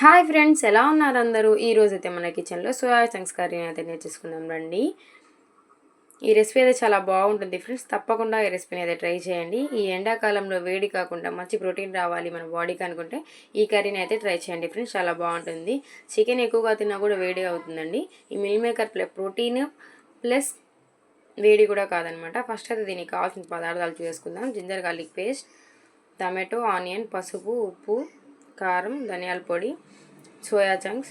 Hi friends, ఎలా ఉన్నారు అందరూ? ఈరోజైతే మన కిచెన్లో సోయా చంక్స్ కర్రీని అయితే నేర్చేసుకుందాం రండి. ఈ రెసిపీ అయితే చాలా బాగుంటుంది ఫ్రెండ్స్. తప్పకుండా ఈ రెసిపీని అయితే ట్రై చేయండి. ఈ ఎండాకాలంలో వేడి కాకుండా మంచి ప్రోటీన్ రావాలి మన బాడీకి అనుకుంటే ఈ కర్రీని అయితే ట్రై చేయండి ఫ్రెండ్స్. చాలా బాగుంటుంది. చికెన్ ఎక్కువగా తిన్నా కూడా వేడి అవుతుందండి. ఈ మిల్ మేకర్ ప్రోటీన్ ప్లస్ వేడి కూడా కాదనమాట. ఫస్ట్ అయితే దీనికి కావాల్సిన పదార్థాలు చూసుకుందాం. Ginger garlic paste, tomato, onion, పసుపు, ఉప్పు, కారం, ధనియాల పొడి, సోయా చంక్స్.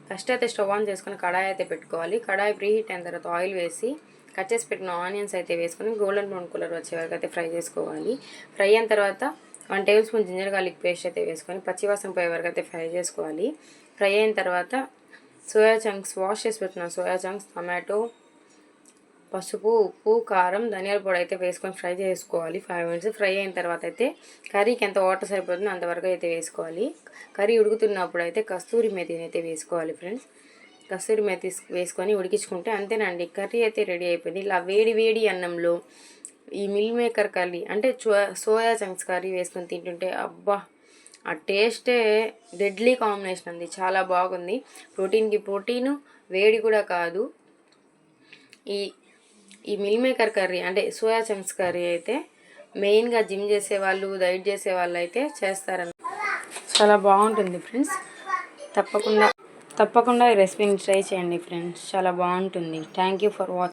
ఫస్ట్ అయితే స్టవ్ ఆన్ చేసుకొని కడాయి అయితే పెట్టుకోవాలి. కడాయి ప్రీ హీట్ అయిన తర్వాత ఆయిల్ వేసి కట్ చేసి పెట్టిన ఆనియన్స్ అయితే వేసుకొని గోల్డెన్ బ్రౌన్ కలర్ వచ్చే వరకు అయితే ఫ్రై చేసుకోవాలి. ఫ్రై అయిన తర్వాత 1 tablespoon ginger garlic paste అయితే వేసుకొని పచ్చివాసన పోయే వరకు అయితే ఫ్రై చేసుకోవాలి. ఫ్రై అయిన తర్వాత సోయా చంక్స్, వాష్ చేసి పెట్టిన సోయా చంక్స్, టమాటో, పసుపు, ఉప్పు, కారం, ధనియాల పొడి అయితే వేసుకొని ఫ్రై చేసుకోవాలి. 5 మినిట్స్ ఫ్రై అయిన తర్వాత అయితే కర్రీకి ఎంత వాటర్ సరిపోతుందో అంతవరకు అయితే వేసుకోవాలి. కర్రీ ఉడుకుతున్నప్పుడు అయితే కస్తూరి మేతిని అయితే వేసుకోవాలి ఫ్రెండ్స్. కస్తూరి మేతి వేసుకొని ఉడికించుకుంటే అంతేనండి, కర్రీ అయితే రెడీ అయిపోయింది. ఇలా వేడి వేడి అన్నంలో ఈ మిల్ మేకర్ కర్రీ అంటే సోయా చంక్స్ కర్రీ వేసుకొని తింటుంటే అబ్బా, ఆ టేస్టే డెడ్లీ కాంబినేషన్ అండి. చాలా బాగుంది. ప్రోటీన్కి ప్రోటీను, వేడి కూడా కాదు. ఈ మిల్ మేకర్ కర్రీ అంటే సోయా చంక్స్ కర్రీ అయితే మెయిన్గా జిమ్ చేసేవాళ్ళు, డైట్ చేసేవాళ్ళు అయితే చేస్తారని. చాలా బాగుంటుంది ఫ్రెండ్స్. తప్పకుండా ఈ రెసిపీని ట్రై చేయండి ఫ్రెండ్స్. చాలా బాగుంటుంది. Thank you for watching.